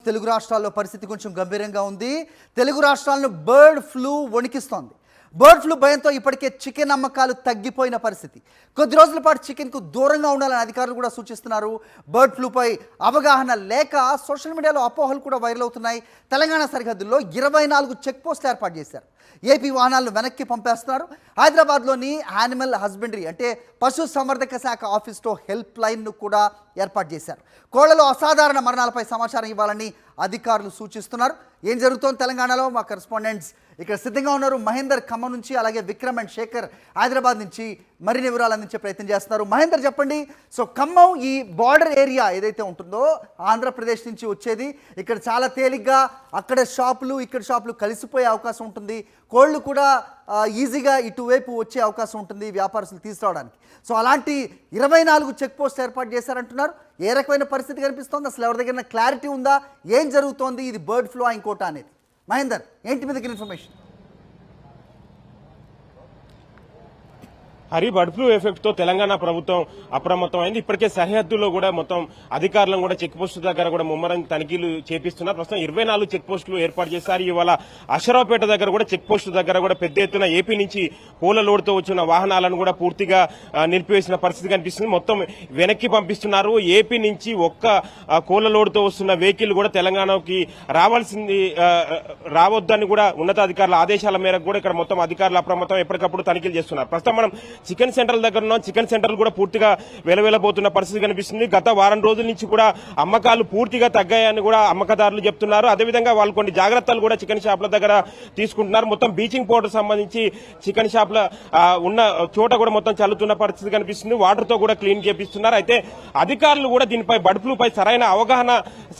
తెలుగు రాష్ట్రాల్లో పరిస్థితి కొంచెం గంభీరంగా ఉంది. తెలుగు రాష్ట్రాలను బర్డ్ ఫ్లూ వణికిస్తోంది. బర్డ్ ఫ్లూ భయంతో ఇప్పటికే చికెన్ అమ్మకాలు తగ్గిపోయిన పరిస్థితి. కొద్ది రోజుల పాటు చికెన్కు దూరంగా ఉండాలని అధికారులు కూడా సూచిస్తున్నారు. బర్డ్ ఫ్లూపై అవగాహన లేక సోషల్ మీడియాలో అపోహలు కూడా వైరల్ అవుతున్నాయి. తెలంగాణ సరిహద్దుల్లో 24 చెక్ పోస్టులు ఏర్పాటు చేశారు. ఏపీ వాహనాలను వెనక్కి పంపేస్తున్నారు. హైదరాబాద్లోని యానిమల్ హస్బెండరీ అంటే పశు సంవర్ధక శాఖ ఆఫీస్తో హెల్ప్ లైన్ను కూడా ఏర్పాటు చేశారు. కోళ్లలో అసాధారణ మరణాలపై సమాచారం ఇవ్వాలని అధికారులు సూచిస్తున్నారు. ఏం జరుగుతోంది తెలంగాణలో? మా కరెస్పాండెంట్స్ ఇక్కడ సిద్ధంగా ఉన్నారు. మహేందర్ ఖమ్మం నుంచి, అలాగే విక్రమ్ అండ్ శేఖర్ హైదరాబాద్ నుంచి మరిన్ని వివరాలు అందించే ప్రయత్నం చేస్తున్నారు. మహేందర్ చెప్పండి. సో ఖమ్మం ఈ బార్డర్ ఏరియా ఏదైతే ఉంటుందో ఆంధ్రప్రదేశ్ నుంచి వచ్చేది, ఇక్కడ చాలా తేలిగ్గా అక్కడ షాపులు ఇక్కడ షాపులు కలిసిపోయే అవకాశం ఉంటుంది. కోళ్ళు కూడా ఈజీగా ఇటువైపు వచ్చే అవకాశం ఉంటుంది వ్యాపారస్తులు తీసుకురావడానికి. సో అలాంటి 24 చెక్ పోస్ట్ ఏర్పాటు చేశారంటున్నారు. ఏ రకమైన పరిస్థితి కనిపిస్తోంది? అసలు ఎవరి దగ్గర క్లారిటీ ఉందా? ఏం జరుగుతోంది? ఇది బర్డ్ ఫ్లూ ఇంకోట అనేది. మహేందర్, ఏంటి మీ దగ్గర information? Hari, bird flu effect తో తెలంగాణ ప్రభుత్వం అప్రమత్తం అయింది. ఇప్పటికే సరిహద్దులో కూడా మొత్తం అధికారులను కూడా చెక్ పోస్టు దగ్గర కూడా ముమ్మరం తనిఖీలు చేపిస్తున్నారు. ప్రస్తుతం 24 చెక్ పోస్టులు ఏర్పాటు చేశారు. ఇవాళ అషరావుపేట దగ్గర కూడా చెక్ పోస్టు దగ్గర కూడా పెద్ద ఎత్తున ఏపీ నుంచి పూల లోడుతో వచ్చిన వాహనాలను కూడా పూర్తిగా నిలిపివేసిన పరిస్థితి కనిపిస్తుంది. మొత్తం వెనక్కి పంపిస్తున్నారు. ఏపీ నుంచి ఒక్క కోళ్ల లోడుతో వస్తున్న వెహికల్ కూడా తెలంగాణకి రావద్దని కూడా ఉన్నతాధికారుల ఆదేశాల మేరకు కూడా ఇక్కడ మొత్తం అధికారులు అప్రమత్తం ఎప్పటికప్పుడు తనిఖీలు చేస్తున్నారు. ప్రస్తుతం మనం చికెన్ సెంటర్ల దగ్గర ఉన్నాం. చికెన్ సెంటర్లు కూడా పూర్తిగా వెలవెలబోతున్న పరిస్థితి కనిపిస్తుంది. గత వారం రోజుల నుంచి కూడా అమ్మకాలు పూర్తిగా తగ్గాయని కూడా అమ్మకదారులు చెప్తున్నారు. అదేవిధంగా వాళ్ళు కొన్ని జాగ్రత్తలు కూడా చికెన్ షాపుల దగ్గర తీసుకుంటున్నారు. మొత్తం బ్లీచింగ్ పౌడర్ సంబంధించి చికెన్ షాపుల ఉన్న చోట కూడా మొత్తం చల్లుతున్న పరిస్థితి కనిపిస్తుంది. వాటర్ తో కూడా క్లీన్ చేపిస్తున్నారు. అయితే అధికారులు కూడా దీనిపై బర్డ్ ఫ్లూపై సరైన అవగాహన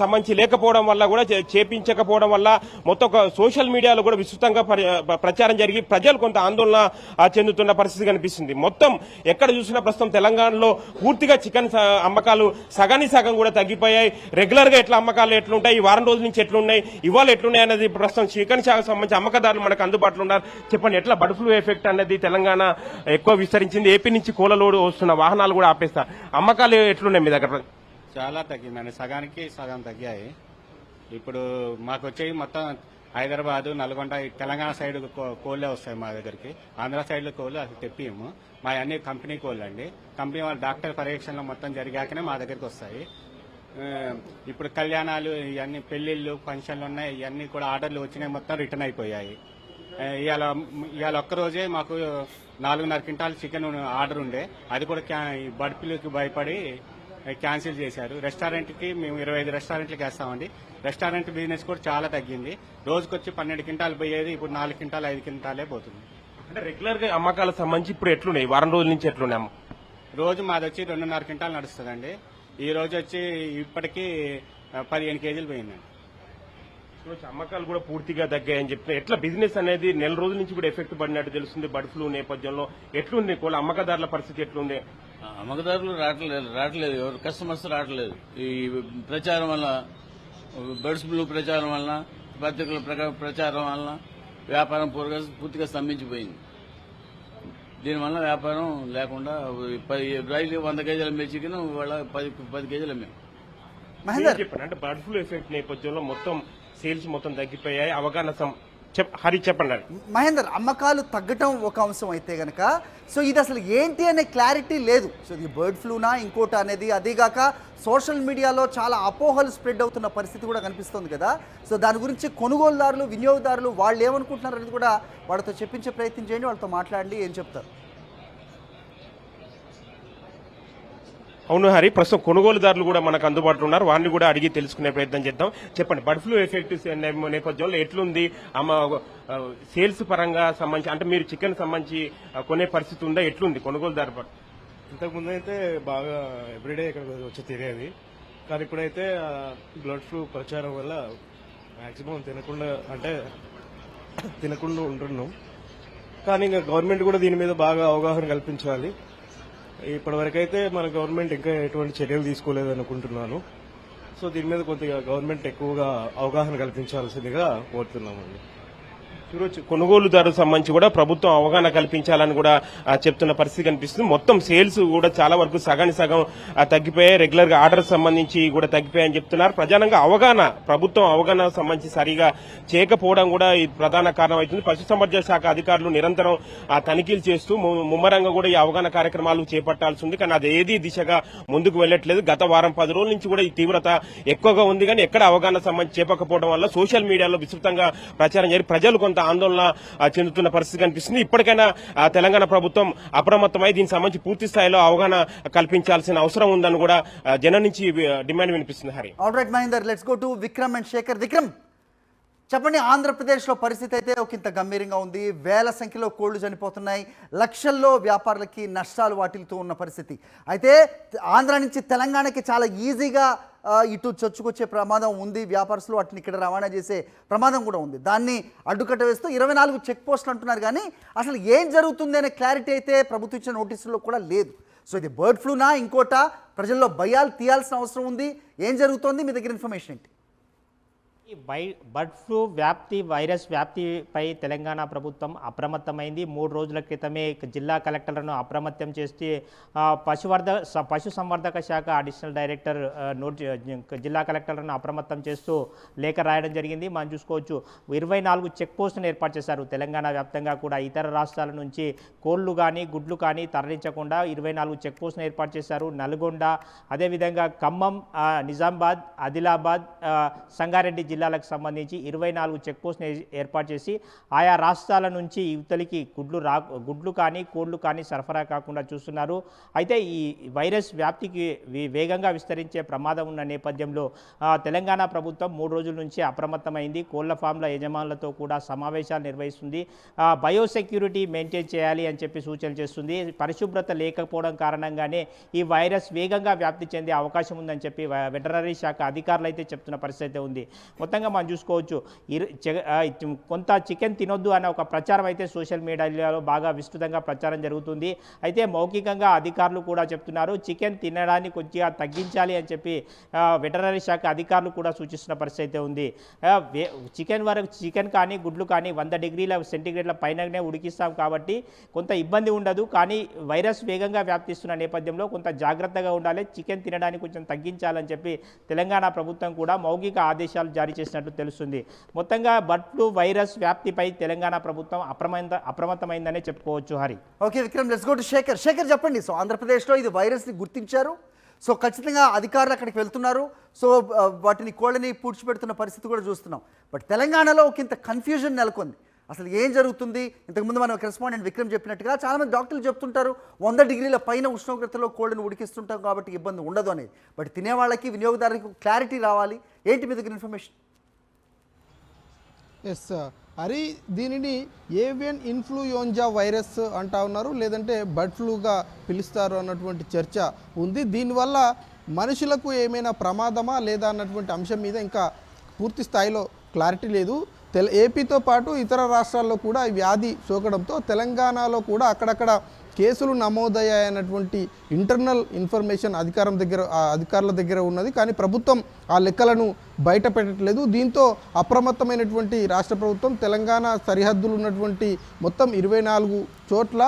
సంబంధించి లేకపోవడం వల్ల కూడా చేపించకపోవడం వల్ల మొత్తం సోషల్ మీడియాలో కూడా విస్తృతంగా ప్రచారం జరిగి ప్రజలు కొంత ఆందోళన చెందుతున్న పరిస్థితి కనిపిస్తుంది. మొత్తం ఎక్కడ చూసినా ప్రస్తుతం తెలంగాణలో పూర్తిగా చికెన్ అమ్మకాలు సగానికి సగం కూడా తగ్గిపోయాయి. రెగ్యులర్ గా ఎట్లా అమ్మకాలు ఎట్లుంటాయి, ఈ వారం రోజుల నుంచి ఎట్లున్నాయి, ఇవాళ ఎట్లున్నాయి అనేది ప్రస్తుతం చికెన్ శాఖకు సంబంధించి అమ్మకదారులు మనకు అందుబాటులో ఉన్నారు. చెప్పండి, ఎట్లా బర్డ్ ఫ్లూ ఎఫెక్ట్ అనేది తెలంగాణ ఎక్కువ విస్తరించింది? ఏపీ నుంచి కోళ్లలోడు వస్తున్న వాహనాలు కూడా ఆపేస్తారు. అమ్మకాలు ఎట్లున్నాయి మీ దగ్గర? చాలా తగ్గిందండి, సగానికి సగం తగ్గాయి. ఇప్పుడు మాకు వచ్చేవి మొత్తం హైదరాబాద్, నల్గొండ, తెలంగాణ సైడ్ కోళ్లే వస్తాయి మా దగ్గరికి. ఆంధ్ర సైడ్ లో కోళ్లు అసలు తెప్పిము. మా అన్ని కంపెనీ కోళ్ళు అండి. కంపెనీ వాళ్ళ డాక్టర్ పర్యవేక్షణలో మొత్తం జరిగాకనే మా దగ్గరికి వస్తాయి. ఇప్పుడు కళ్యాణాలు, ఇవన్నీ పెళ్లిళ్ళు, ఫంక్షన్లు ఉన్నాయి, ఇవన్నీ కూడా ఆర్డర్లు వచ్చినాయి, మొత్తం రిటర్న్ అయిపోయాయి. ఇవాళ ఒక్కరోజే మాకు 4.5 క్వింటాల్ చికెన్ ఆర్డర్ ఉండే, అది కూడా బర్డ్ ఫ్లూకి భయపడి క్యాన్సిల్ చేశారు. రెస్టారెంట్ కి మేము 25 రెస్టారెంట్లకు వేస్తామండి. రెస్టారెంట్ బిజినెస్ కూడా చాలా తగ్గింది. రోజుకొచ్చి 12 క్వింటాలు పోయేది ఇప్పుడు 4 క్వింటాలు 5 క్వింటాలే పోతుంది. అంటే రెగ్యులర్ గా అమ్మకాలకు సంబంధించి ఇప్పుడు ఎట్లున్నాయి? వారం రోజుల నుంచి ఎట్లున్నాయి? రోజు మాది వచ్చి 2.5 క్వింటాలు నడుస్తుందండి. ఈ రోజు వచ్చి ఇప్పటికీ 15 కేజీలు పోయిందండి. అమ్మకాలు కూడా పూర్తిగా తగ్గాయని చెప్తున్నారు. ఎట్లా బిజినెస్ అనేది నెల రోజుల నుంచి కూడా ఎఫెక్ట్ పడినట్టు తెలుస్తుంది. బర్డ్ ఫ్లూ నేపథ్యంలో ఎట్లుంది? అమ్మకదారుల పరిస్థితి ఎట్లుంది? అమ్మకదారులు రావట్లేదు, ఎవరు కస్టమర్స్ రావట్లేదు. ఈ ప్రచారం వల్ల, బర్డ్ ఫ్లూ ప్రచారం వలన, పత్రికల ప్రచారం వలన వ్యాపారం పూర్తిగా స్తంభించిపోయింది. దీనివల్ల వ్యాపారం లేకుండా రైలు 100 కేజీలు అమ్మే చికెన్ వాళ్ళ 10 కేజీలు అమ్మాం. చెప్పండి, అంటే బర్డ్ ఫ్లూ ఎఫెక్ట్ నేపథ్యంలో మొత్తం సేల్స్ మొత్తం తగ్గిపోయాయి. అవగాహన హరి చెప్పండి. మహేందర్, అమ్మకాలు తగ్గటం ఒక అంశం అయితే గనక, సో ఇది అసలు ఏంటి అనే క్లారిటీ లేదు. సో ఇది బర్డ్ ఫ్లూనా ఇంకోట అనేది, అదేగాక సోషల్ మీడియాలో చాలా అపోహలు స్ప్రెడ్ అవుతున్న పరిస్థితి కూడా కనిపిస్తుంది కదా. సో దాని గురించి కొనుగోలుదారులు, వినియోగదారులు వాళ్ళు ఏమనుకుంటున్నారు అనేది కూడా వాళ్ళతో చెప్పించే ప్రయత్నం చేయండి, వాళ్ళతో మాట్లాడండి. ఏం చెప్తారు? అవును హరి, ప్రస్తుతం కొనుగోలుదారులు కూడా మనకు అందుబాటులో ఉన్నారు. వారిని కూడా అడిగి తెలుసుకునే ప్రయత్నం చేద్దాం. చెప్పండి, బర్డ్ ఫ్లూ ఎఫెక్ట్ నేపథ్యంలో ఎట్లుంది సేల్స్ పరంగా సంబంధించి? అంటే మీరు చికెన్ సంబంధించి కొనే పరిస్థితి ఉందా? ఎట్లుంది కొనుగోలుదారు? ఇంతకుముందు అయితే బాగా ఎవ్రీడే ఇక్కడ వచ్చి తినేది, కానీ ఇప్పుడైతే బర్డ్ ఫ్లూ ప్రచారం వల్ల మాక్సిమం తినకుండా ఉంటున్నాం. కానీ ఇంకా గవర్నమెంట్ కూడా దీని మీద బాగా అవగాహన కల్పించాలి. ఇప్పటివరకైతే మన గవర్నమెంట్ ఇంకా ఎటువంటి చర్యలు తీసుకోలేదు అనుకుంటున్నాను. సో దీని మీద కొద్దిగా గవర్నమెంట్ ఎక్కువగా అవగాహన కల్పించాల్సిందిగా కోరుతున్నామండి. కొనుగోలుదారు సంబంధించి కూడా ప్రభుత్వం అవగాహన కల్పించాలని కూడా చెప్తున్న పరిస్థితి కనిపిస్తుంది. మొత్తం సేల్స్ కూడా చాలా వరకు సగానికి సగం తగ్గిపోయాయి. రెగ్యులర్ గా ఆర్డర్ సంబంధించి కూడా తగ్గిపోయాయని చెప్తున్నారు. ప్రధానంగా ప్రభుత్వం అవగాహన సంబంధించి సరిగా చేయకపోవడం కూడా ఈ ప్రధాన కారణం అవుతుంది. పశుసంవర్ధక శాఖ అధికారులు నిరంతరం తనిఖీలు చేస్తూ ముమ్మరంగా కూడా ఈ అవగాహన కార్యక్రమాలు చేపట్టాల్సి ఉంది. కానీ అది ఏది దిశగా ముందుకు వెళ్లట్లేదు. గత వారం 10 రోజుల నుంచి కూడా ఈ తీవ్రత ఎక్కువగా ఉంది. కానీ ఎక్కడ అవగాహన సంబంధించి చేపకపోవడం వల్ల సోషల్ మీడియాలో విస్తృతంగా ప్రచారం జరిగి ప్రజలు కొంత ఆందోళన చెందుతున్న పరిస్థితి కనిపిస్తుంది. ఇప్పటికైనా తెలంగాణ ప్రభుత్వం అప్రమత్తమై దీనికి సంబంధించి పూర్తి స్థాయిలో అవగాహన కల్పించాల్సిన అవసరం ఉందని కూడా జనం నుంచి డిమాండ్ వినిపిస్తుంది. Hari. Alright Mahender, let's go to Vikram and Shekhar. Vikram, చెప్పండి, ఆంధ్రప్రదేశ్లో పరిస్థితి అయితే ఒకంత గంభీరంగా ఉంది. వేల సంఖ్యలో కోళ్లు చనిపోతున్నాయి, లక్షల్లో వ్యాపారులకి నష్టాలు వాటిల్తూ ఉన్న పరిస్థితి. అయితే ఆంధ్ర నుంచి తెలంగాణకి చాలా ఈజీగా ఇటు చొచ్చుకొచ్చే ప్రమాదం ఉంది. వ్యాపారస్తులు వాటిని ఇక్కడ రవాణా చేసే ప్రమాదం కూడా ఉంది. దాన్ని అడ్డుకట్ట వేస్తూ 24 చెక్ పోస్టులు అంటున్నారు. కానీ అసలు ఏం జరుగుతుంది అనే క్లారిటీ అయితే ప్రభుత్వం ఇచ్చిన నోటీసుల్లో కూడా లేదు. సో ఇది బర్డ్ ఫ్లూనా ఇంకోటా? ప్రజల్లో భయాలు తీయాల్సిన అవసరం ఉంది. ఏం జరుగుతోంది? మీ దగ్గర ఇన్ఫర్మేషన్ ఏంటి? బర్డ్ ఫ్లూ వైరస్ వ్యాప్తిపై తెలంగాణ ప్రభుత్వం అప్రమత్తమైంది. 3 రోజుల క్రితమే జిల్లా కలెక్టర్లను అప్రమత్తం చేసి పశుసంవర్ధక శాఖ అడిషనల్ డైరెక్టర్ జిల్లా కలెక్టర్లను అప్రమత్తం చేస్తూ లేఖ రాయడం జరిగింది. మనం చూసుకోవచ్చు, 24 చెక్ పోస్టులను ఏర్పాటు చేశారు. తెలంగాణ వ్యాప్తంగా కూడా ఇతర రాష్ట్రాల నుంచి కోళ్లు కానీ గుడ్లు కానీ తరలించకుండా 24 చెక్ పోస్టులను ఏర్పాటు చేశారు. నల్గొండ, అదేవిధంగా ఖమ్మం, నిజామాబాద్, ఆదిలాబాద్, సంగారెడ్డి జిల్లాలకు సంబంధించి 24 చెక్ పోస్ట్ని ఏర్పాటు చేసి ఆయా రాష్ట్రాల నుంచి యువతలకి గుడ్లు కానీ కోళ్లు కానీ సరఫరా కాకుండా చూస్తున్నారు. అయితే ఈ వైరస్ వ్యాప్తికి వేగంగా విస్తరించే ప్రమాదం ఉన్న నేపథ్యంలో తెలంగాణ ప్రభుత్వం 3 రోజుల నుంచి అప్రమత్తమైంది. కోళ్ల ఫామ్ల యజమానులతో కూడా సమావేశాలు నిర్వహిస్తుంది. బయోసెక్యూరిటీ మెయింటైన్ చేయాలి అని చెప్పి సూచనలు చేస్తుంది. పరిశుభ్రత లేకపోవడం కారణంగానే ఈ వైరస్ వేగంగా వ్యాప్తి చెందే అవకాశం ఉందని చెప్పి వెటరనరీ శాఖ అధికారులు అయితే చెప్తున్న పరిస్థితి ఉంది. మొత్తంగా మనం చూసుకోవచ్చు, కొంత చికెన్ తినొద్దు అనే ఒక ప్రచారం అయితే సోషల్ మీడియాలో బాగా విస్తృతంగా ప్రచారం జరుగుతుంది. అయితే మౌఖికంగా అధికారులు కూడా చెప్తున్నారు, చికెన్ తినడాన్ని కొద్దిగా తగ్గించాలి అని చెప్పి వెటరనరీ శాఖ అధికారులు కూడా సూచిస్తున్న పరిస్థితి ఉంది. చికెన్ కానీ గుడ్లు కానీ 100 డిగ్రీల సెంటీగ్రేడ్ల పైననే ఉడికిస్తాం కాబట్టి కొంత ఇబ్బంది ఉండదు. కానీ వైరస్ వేగంగా వ్యాప్తిస్తున్న నేపథ్యంలో కొంత జాగ్రత్తగా ఉండాలి, చికెన్ తినడానికి కొంచెం తగ్గించాలని చెప్పి తెలంగాణ ప్రభుత్వం కూడా మౌఖిక ఆదేశాలు జారీ చేసినట్టు తెలుస్తుంది. మొత్తంగా బర్డ్ ఫ్లూ వైరస్ వ్యాప్తిపై తెలంగాణ ప్రభుత్వం అప్రమత్తమైందనే చెప్పుకోవచ్చు. Hari. Okay Vikram, let's go to Shekhar. Shekhar, చెప్పండి. సో ఆంధ్రప్రదేశ్లో ఇది వైరస్ని గుర్తించారు. సో ఖచ్చితంగా అధికారులు అక్కడికి వెళ్తున్నారు. సో వాటిని కోళ్ళని పూడ్చిపెడుతున్న పరిస్థితి కూడా చూస్తున్నాం. బట్ తెలంగాణలో ఒకంత కన్ఫ్యూజన్ నెలకొంది. అసలు ఏం జరుగుతుంది? ఇంతకుముందు మనం కరెస్పాండెంట్ విక్రమ్ చెప్పినట్టుగా చాలామంది డాక్టర్లు చెప్తుంటారు 100 డిగ్రీల పైన ఉష్ణోగ్రతలో కోళ్ళను ఉడికిస్తుంటాం కాబట్టి ఇబ్బంది ఉండదు అనేది. బట్ తినేవాళ్ళకి, వినియోగదారులకు క్లారిటీ రావాలి. ఏంటి మీ దగ్గర ఇన్ఫర్మేషన్? ఎస్ హరి, దీనిని ఏవియన్ ఇన్ఫ్లుయెంజా వైరస్ అంటా ఉన్నారు, లేదంటే బర్డ్ ఫ్లూగా పిలుస్తారు అన్నటువంటి చర్చ ఉంది. దీనివల్ల మనుషులకు ఏమైనా ప్రమాదమా లేదా అన్నటువంటి అంశం మీద ఇంకా పూర్తి స్థాయిలో క్లారిటీ లేదు. ఏపీతో పాటు ఇతర రాష్ట్రాల్లో కూడా ఈ వ్యాధి సోకడంతో తెలంగాణలో కూడా అక్కడక్కడ కేసులు నమోదయ్యాయన్నటువంటి ఇంటర్నల్ ఇన్ఫర్మేషన్ అధికారుల దగ్గర ఉన్నది. కానీ ప్రభుత్వం ఆ లెక్కలను బయట పెట్టట్లేదు. దీంతో అప్రమత్తమైనటువంటి రాష్ట్ర ప్రభుత్వం తెలంగాణ సరిహద్దులు ఉన్నటువంటి మొత్తం 24 చోట్ల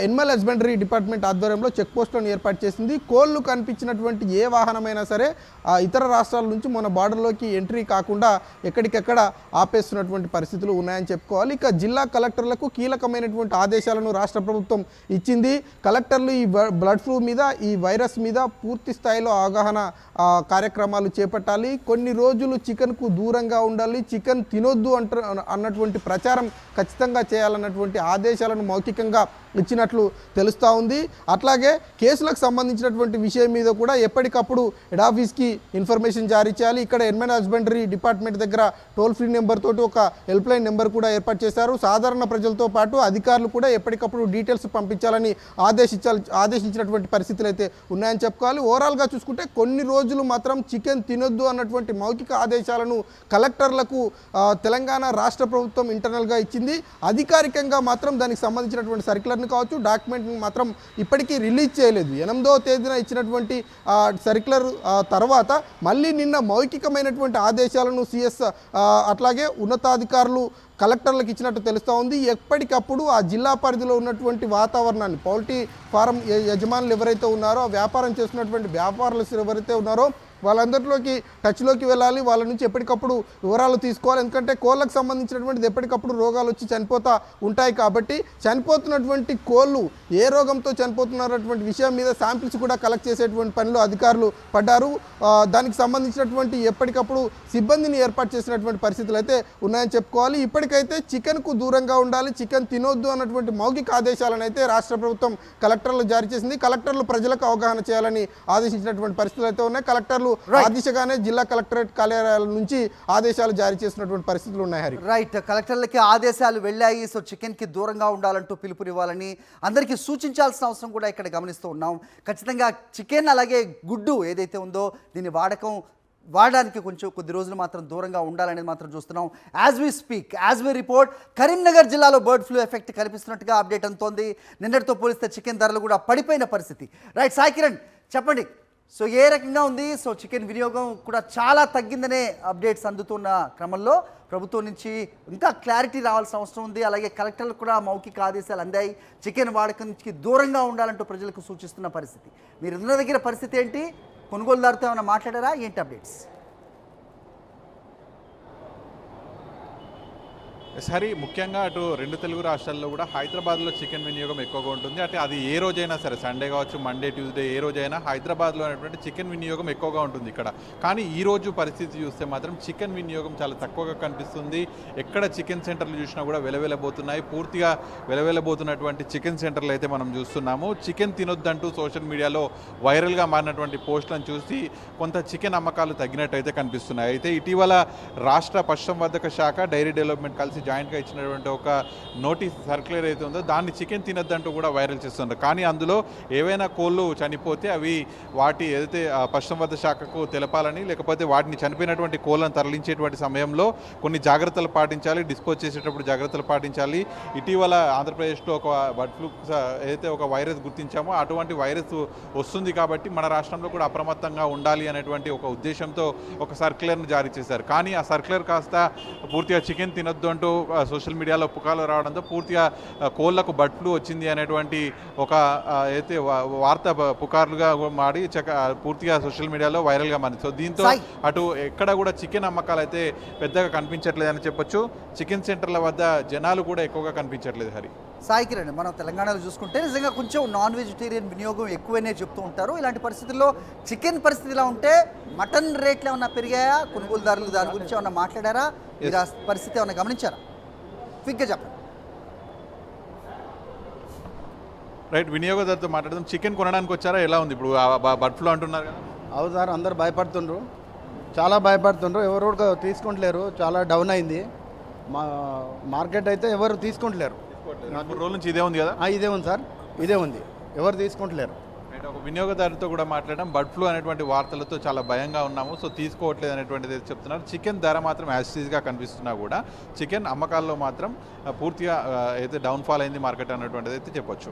ఎనిమల్ హస్బెండరీ డిపార్ట్మెంట్ ఆధ్వర్యంలో చెక్ పోస్టులను ఏర్పాటు చేసింది. కోళ్లు కనిపించినటువంటి ఏ వాహనమైనా సరే ఇతర రాష్ట్రాల నుంచి మన బార్డర్లోకి ఎంట్రీ కాకుండా ఎక్కడికెక్కడ ఆపేస్తున్నటువంటి పరిస్థితులు ఉన్నాయని చెప్పుకోవాలి. ఇక జిల్లా కలెక్టర్లకు కీలకమైనటువంటి ఆదేశాలను రాష్ట్ర ప్రభుత్వం ఇచ్చింది. కలెక్టర్లు ఈ బర్డ్ ఫ్లూ మీద, ఈ వైరస్ మీద పూర్తి స్థాయిలో అవగాహన కార్యక్రమాలు చేపట్టాలి. కొన్ని రోజులు చికెన్కు దూరంగా ఉండాలి, చికెన్ తినొద్దు అన్నటువంటి ప్రచారం ఖచ్చితంగా చేయాలన్నటువంటి ఆదేశాలను మౌఖికంగా ఇచ్చినట్లు తెలుస్తూ ఉంది. అట్లాగే కేసులకు సంబంధించినటువంటి విషయం మీద కూడా ఎప్పటికప్పుడు హెడ్ ఆఫీస్కి ఇన్ఫర్మేషన్ జారీ చేయాలి. ఇక్కడ ఎనిమల్ హస్బెండరీ డిపార్ట్మెంట్ దగ్గర టోల్ ఫ్రీ నెంబర్ తోటి ఒక హెల్ప్ లైన్ నెంబర్ కూడా ఏర్పాటు చేశారు. సాధారణ ప్రజలతో పాటు అధికారులు కూడా ఎప్పటికప్పుడు డీటెయిల్స్ పంపించాలని ఆదేశించినటువంటి పరిస్థితులు అయితే ఉన్నాయని చెప్పుకోవాలి. ఓవరాల్గా చూసుకుంటే కొన్ని రోజులు మాత్రం చికెన్ తినొద్దు అన్నటువంటి మౌఖిక ఆదేశాలను కలెక్టర్లకు తెలంగాణ రాష్ట్ర ప్రభుత్వం ఇంటర్నల్గా ఇచ్చింది. అధికారికంగా మాత్రం దానికి సంబంధించినటువంటి సర్క్యులర్ సర్క్యులర్ని కావచ్చు, డాక్యుమెంట్ని మాత్రం ఇప్పటికీ రిలీజ్ చేయలేదు. 8వ తేదీన ఇచ్చినటువంటి సర్క్యులర్ తర్వాత మళ్ళీ నిన్న మౌఖికమైనటువంటి ఆదేశాలను సిఎస్ అట్లాగే ఉన్నతాధికారులు కలెక్టర్లకు ఇచ్చినట్టు తెలుస్తూ ఉంది. ఎప్పటికప్పుడు ఆ జిల్లా పరిధిలో ఉన్నటువంటి వాతావరణాన్ని పౌల్ట్రీ ఫారం యజమానులు ఎవరైతే ఉన్నారో, ఆ వ్యాపారం చేస్తున్నటువంటి వ్యాపారులు ఎవరైతే ఉన్నారో వాళ్ళందరిలోకి టచ్లోకి వెళ్ళాలి, వాళ్ళ నుంచి ఎప్పటికప్పుడు వివరాలు తీసుకోవాలి. ఎందుకంటే కోళ్ళకు సంబంధించినటువంటిది ఎప్పటికప్పుడు రోగాలు వచ్చి చనిపోతూ ఉంటాయి. కాబట్టి చనిపోతున్నటువంటి కోళ్ళు ఏ రోగంతో చనిపోతున్నటువంటి విషయం మీద శాంపిల్స్ కూడా కలెక్ట్ చేసేటువంటి పనిలో అధికారులు పడ్డారు. దానికి సంబంధించినటువంటి ఎప్పటికప్పుడు సిబ్బందిని ఏర్పాటు చేసినటువంటి పరిస్థితులు అయితే ఉన్నాయని చెప్పుకోవాలి. ఇప్పటికైతే చికెన్కు దూరంగా ఉండాలి, చికెన్ తినొద్దు అన్నటువంటి మౌఖిక ఆదేశాలను అయితే రాష్ట్ర ప్రభుత్వం కలెక్టర్లు జారీ చేసింది. కలెక్టర్లు ప్రజలకు అవగాహన చేయాలని ఆదేశించినటువంటి పరిస్థితులు అయితే ఉన్నాయి. కలెక్టర్లు ఆ దిశగానే జిల్లా కలెక్టరేట్ కార్యాలయాల నుంచి ఆదేశాలు జారీ చేసినటువంటి పరిస్థితులు ఉన్నాయి. హరి రైట్, కలెక్టర్లకి ఆదేశాలు వెళ్ళాయి. సో చికెన్కి దూరంగా ఉండాలంటూ పిలుపునివ్వాలని అందరికీ సూచించాల్సిన అవసరం కూడా ఇక్కడ గమనిస్తూ ఉన్నాం. ఖచ్చితంగా చికెన్ అలాగే గుడ్డు ఏదైతే ఉందో దీని వాడడానికి కొద్ది రోజులు మాత్రం దూరంగా ఉండాలనేది మాత్రం చూస్తున్నాం. యాజ్ వి రిపోర్ట్ కరీంనగర్ జిల్లాలో బర్డ్ ఫ్లూ ఎఫెక్ట్ కనిపిస్తున్నట్టుగా అప్డేట్ అందుతోంది. నిన్నటితో పోలిస్తే చికెన్ ధరలు కూడా పడిపోయిన పరిస్థితి. రైట్, సాయి కిరణ్ చెప్పండి, సో ఏ రకంగా ఉంది? సో చికెన్ వినియోగం కూడా చాలా తగ్గిందనే అప్డేట్స్ అందుతున్న క్రమంలో ప్రభుత్వం నుంచి ఇంకా క్లారిటీ రావాల్సిన అవసరం ఉంది. అలాగే కలెక్టర్లకు కూడా మౌఖిక ఆదేశాలు అందాయి. చికెన్ వాడకానికి దూరంగా ఉండాలంటూ ప్రజలకు సూచిస్తున్న పరిస్థితి. మీరు ఉన్న దగ్గర పరిస్థితి ఏంటి? కొనుగోలుదారుతో ఏమైనా మాట్లాడారా? ఏంటి అప్డేట్స్? సరే, ముఖ్యంగా అటు 2 తెలుగు రాష్ట్రాల్లో కూడా హైదరాబాద్లో చికెన్ వినియోగం ఎక్కువగా ఉంటుంది. అంటే అది ఏ రోజైనా సరే, సండే కావచ్చు, మండే, ట్యూస్డే, ఏ రోజైనా హైదరాబాద్లో అనేటువంటి చికెన్ వినియోగం ఎక్కువగా ఉంటుంది ఇక్కడ. కానీ ఈ రోజు పరిస్థితి చూస్తే మాత్రం చికెన్ వినియోగం చాలా తక్కువగా కనిపిస్తుంది. ఎక్కడ చికెన్ సెంటర్లు చూసినా కూడా వెలవెలబోతున్నాయి. పూర్తిగా వెలవెలబోతున్నటువంటి చికెన్ సెంటర్లు అయితే మనం చూస్తున్నాము. చికెన్ తినొద్దంటూ సోషల్ మీడియాలో వైరల్గా మారినటువంటి పోస్టులను చూసి కొంత చికెన్ అమ్మకాలు తగ్గినట్టయితే కనిపిస్తున్నాయి. అయితే ఇటీవల రాష్ట్ర పశుసంవర్ధక శాఖ, డైరీ డెవలప్మెంట్ కలిసి జాయింట్గా ఇచ్చినటువంటి ఒక నోటీస్ సర్క్యులర్ అయితే ఉందో దాన్ని చికెన్ తినొద్దంటూ కూడా వైరల్ చేస్తున్నారు. కానీ అందులో ఏవైనా కోళ్ళు చనిపోతే అవి వాటి ఏదైతే పశుసంవర్ధక శాఖకు తెలపాలని, లేకపోతే వాటిని చనిపోయినటువంటి కోళ్ళను తరలించేటువంటి సమయంలో కొన్ని జాగ్రత్తలు పాటించాలి, డిస్పోజ్ చేసేటప్పుడు జాగ్రత్తలు పాటించాలి. ఇటీవల ఆంధ్రప్రదేశ్లో ఒక బర్డ్ ఫ్లూ ఏదైతే ఒక వైరస్ గుర్తించామో అటువంటి వైరస్ వస్తుంది కాబట్టి మన రాష్ట్రంలో కూడా అప్రమత్తంగా ఉండాలి అనేటువంటి ఒక ఉద్దేశంతో ఒక సర్క్యులర్ను జారీ చేశారు. కానీ ఆ సర్క్యులర్ కాస్త పూర్తిగా చికెన్ తినొద్దు అంటూ సోషల్ మీడియాలో పుకార్లు రావడంతో పూర్తిగా కోళ్లకు బర్డ్ ఫ్లూ వచ్చింది అనేటువంటి ఒక అయితే వార్త పుకార్లుగా మాడి పూర్తిగా సోషల్ మీడియాలో వైరల్గా మారింది. సో దీంతో అటు ఎక్కడ కూడా చికెన్ అమ్మకాలు అయితే పెద్దగా కనిపించట్లేదని చెప్పొచ్చు. చికెన్ సెంటర్ల వద్ద జనాలు కూడా ఎక్కువగా కనిపించట్లేదు. హరి, సాయి కిరణ్, మనం తెలంగాణలో చూసుకుంటే నిజంగా కొంచెం నాన్ వెజిటేరియన్ వినియోగం ఎక్కువనే చెప్తూ ఉంటారు. ఇలాంటి పరిస్థితుల్లో చికెన్ పరిస్థితి ఇలా ఉంటే మటన్ రేట్లు ఏమన్నా పెరిగాయా? కొనుగోలుదారులు దాని గురించి ఏమన్నా మాట్లాడారా? మీరు ఆ పరిస్థితి ఏమన్నా గమనించారా? క్విక్గా చెప్పండి. రైట్, వినియోగదారుతో మాట్లాడదాం. చికెన్ కొనడానికి వచ్చారా? ఎలా ఉంది ఇప్పుడు బర్డ్ ఫ్లూ అంటున్నారు కదా? అవును సార్, అందరు భయపడుతుండ్రు, చాలా భయపడుతుండ్రు. ఎవరు కూడా తీసుకుంటలేరు, చాలా డౌన్ అయింది మార్కెట్ అయితే. ఎవరు తీసుకుంటలేరు. 3 రోజుల నుంచి ఇదే ఉంది కదా? ఇదే ఉంది సార్, ఇదే ఉంది, ఎవరు తీసుకుంటలేరు. ఒక వినియోగదారుతో కూడా మాట్లాడడం, బర్డ్ ఫ్లూ అనేటువంటి వార్తలతో చాలా భయంగా ఉన్నాము, సో తీసుకోవట్లేదు అనేటువంటిది చెప్తున్నారు. చికెన్ ధర మాత్రం యాసిడ్గా కనిపిస్తున్నా కూడా చికెన్ అమ్మకాల్లో మాత్రం పూర్తిగా అయితే డౌన్ఫాల్ అయింది మార్కెట్ అనేటువంటిది అయితే చెప్పొచ్చు.